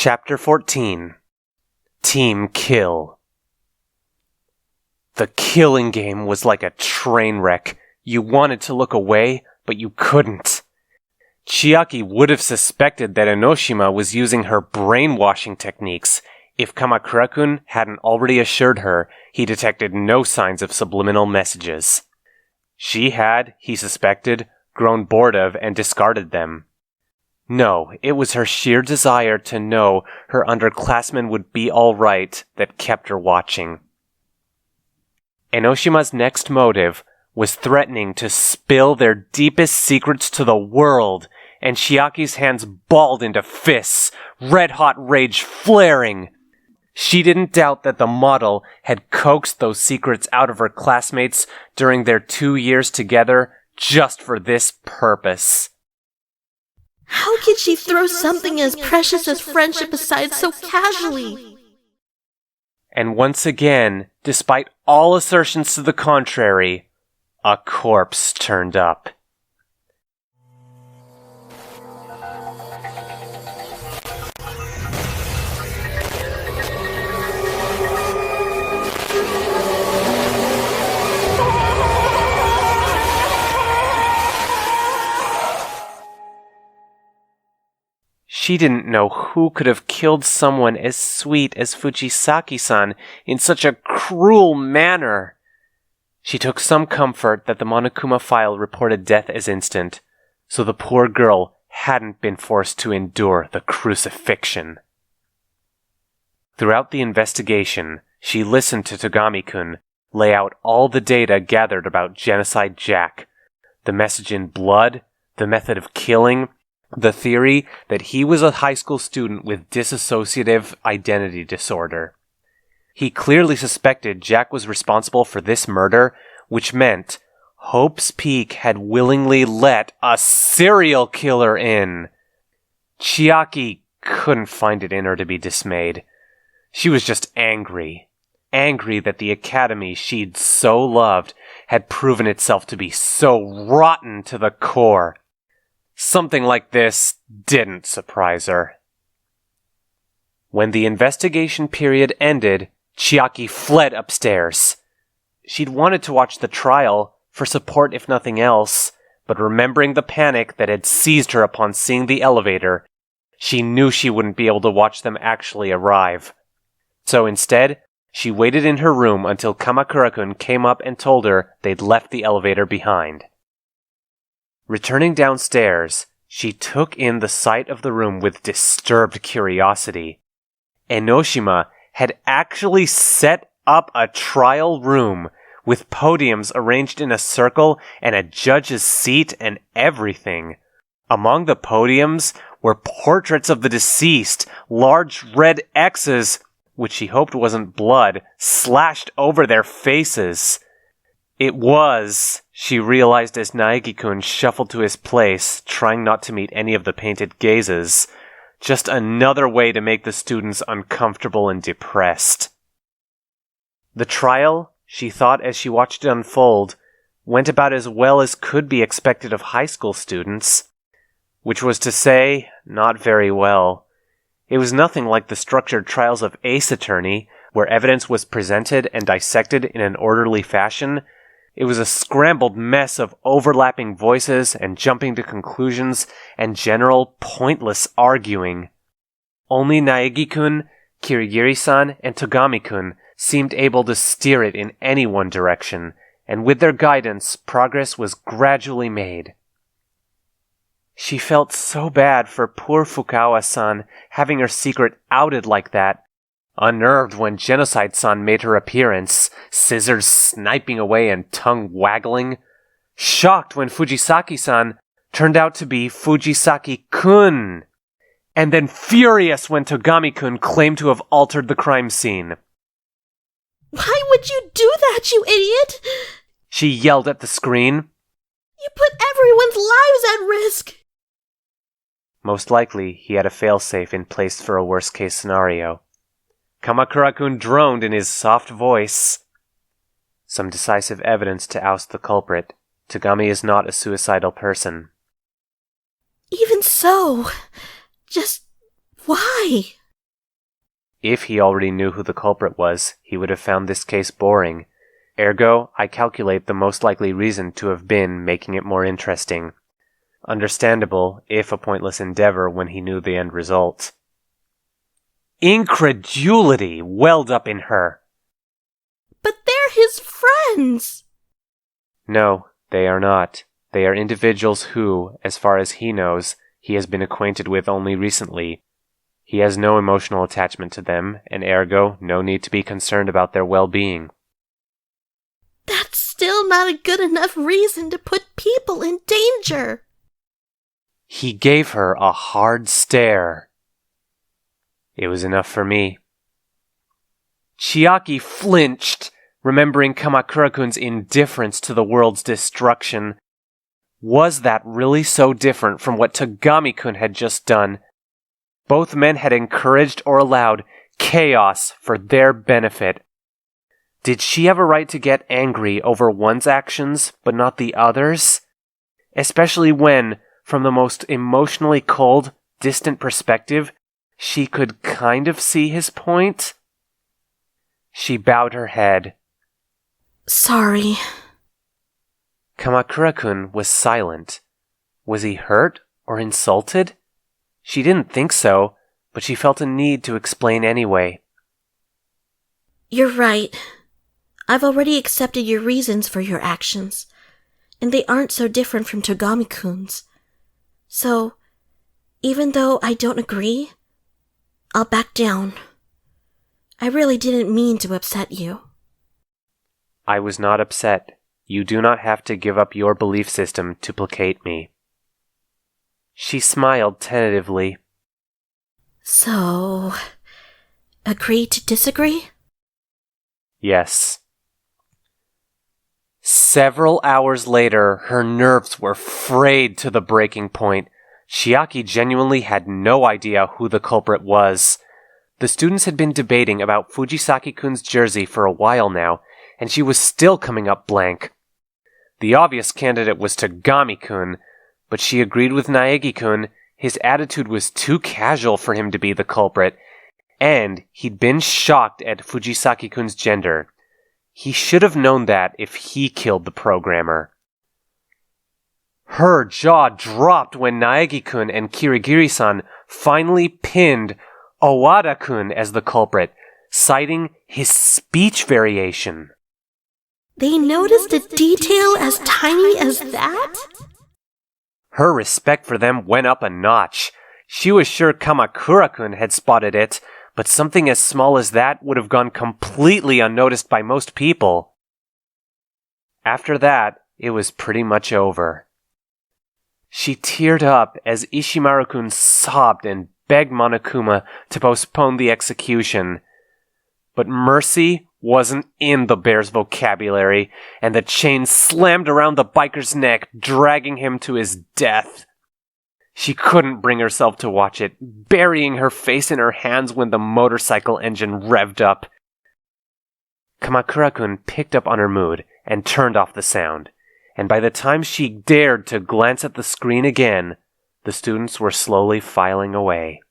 Chapter 14. Team Kill. The killing game was like a train wreck. You wanted to look away, but you couldn't. Chiaki would have suspected that Enoshima was using her brainwashing techniques if Kamakura-kun hadn't already assured her he detected no signs of subliminal messages. She had, he suspected, grown bored of and discarded them. No, it was her sheer desire to know her underclassmen would be alright that kept her watching. Enoshima's next motive was threatening to spill their deepest secrets to the world, and Chiaki's hands balled into fists, red-hot rage flaring. She didn't doubt that the model had coaxed those secrets out of her classmates during their 2 years together just for this purpose. How could she throw something as precious as friendship aside so casually? And once again, despite all assertions to the contrary, a corpse turned up. She didn't know who could have killed someone as sweet as Fujisaki-san in such a cruel manner. She took some comfort that the Monokuma file reported death as instant, so the poor girl hadn't been forced to endure the crucifixion. Throughout the investigation, she listened to Togami-kun lay out all the data gathered about Genocide Jack, the message in blood, the method of killing, the theory that he was a high school student with dissociative identity disorder. He clearly suspected Jack was responsible for this murder, which meant Hope's Peak had willingly let a serial killer in. Chiaki couldn't find it in her to be dismayed. She was just angry. Angry that the academy she'd so loved had proven itself to be so rotten to the core. Something like this didn't surprise her. When the investigation period ended, Chiaki fled upstairs. She'd wanted to watch the trial, for support if nothing else, but remembering the panic that had seized her upon seeing the elevator, she knew she wouldn't be able to watch them actually arrive. So instead, she waited in her room until Kamakura-kun came up and told her they'd left the elevator behind. Returning downstairs, she took in the sight of the room with disturbed curiosity. Enoshima had actually set up a trial room with podiums arranged in a circle and a judge's seat and everything. Among the podiums were portraits of the deceased, large red X's, which she hoped wasn't blood, slashed over their faces. It was, she realized as Naegi-kun shuffled to his place, trying not to meet any of the painted gazes, just another way to make the students uncomfortable and depressed. The trial, she thought as she watched it unfold, went about as well as could be expected of high school students. Which was to say, not very well. It was nothing like the structured trials of Ace Attorney, where evidence was presented and dissected in an orderly fashion. It was a scrambled mess of overlapping voices and jumping to conclusions and general pointless arguing. Only Naegi-kun, Kirigiri-san, and Togami-kun seemed able to steer it in any one direction, and with their guidance, progress was gradually made. She felt so bad for poor Fukawa-san having her secret outed like that, unnerved when Genocide-san made her appearance, scissors sniping away and tongue waggling, shocked when Fujisaki-san turned out to be Fujisaki-kun, and then furious when Togami-kun claimed to have altered the crime scene. Why would you do that, you idiot? She yelled at the screen. You put everyone's lives at risk. Most likely, he had a failsafe in place for a worst-case scenario. Kamakura-kun droned in his soft voice. Some decisive evidence to oust the culprit. Togami is not a suicidal person. Even so, just why? If he already knew who the culprit was, he would have found this case boring. Ergo, I calculate the most likely reason to have been making it more interesting. Understandable, if a pointless endeavor when he knew the end result. Incredulity welled up in her. But they're his friends! No, they are not. They are individuals who, as far as he knows, he has been acquainted with only recently. He has no emotional attachment to them, and ergo, no need to be concerned about their well-being. That's still not a good enough reason to put people in danger. He gave her a hard stare. It was enough for me. Chiaki flinched, remembering Kamakura-kun's indifference to the world's destruction. Was that really so different from what Togami-kun had just done? Both men had encouraged or allowed chaos for their benefit. Did she have a right to get angry over one's actions, but not the other's? Especially when, from the most emotionally cold, distant perspective, she could kind of see his point? She bowed her head. Sorry. Kamakura-kun was silent. Was he hurt or insulted? She didn't think so, but she felt a need to explain anyway. You're right. I've already accepted your reasons for your actions, and they aren't so different from Togami-kun's. So, even though I don't agree, I'll back down. I really didn't mean to upset you. I was not upset. You do not have to give up your belief system to placate me. She smiled tentatively. So, agree to disagree? Yes. Several hours later, her nerves were frayed to the breaking point. Chiaki genuinely had no idea who the culprit was. The students had been debating about Fujisaki-kun's jersey for a while now, and she was still coming up blank. The obvious candidate was Togami-kun, but she agreed with Naegi-kun. His attitude was too casual for him to be the culprit, and he'd been shocked at Fujisaki-kun's gender. He should have known that if he killed the programmer. Her jaw dropped when Naegi-kun and Kirigiri-san finally pinned Owada-kun as the culprit, citing his speech variation. They noticed a detail as tiny as that? Her respect for them went up a notch. She was sure Kamakura-kun had spotted it, but something as small as that would have gone completely unnoticed by most people. After that, it was pretty much over. She teared up as Ishimaru-kun sobbed and begged Monokuma to postpone the execution. But mercy wasn't in the bear's vocabulary, and the chain slammed around the biker's neck, dragging him to his death. She couldn't bring herself to watch it, burying her face in her hands when the motorcycle engine revved up. Kamakura-kun picked up on her mood and turned off the sound, and by the time she dared to glance at the screen again, the students were slowly filing away.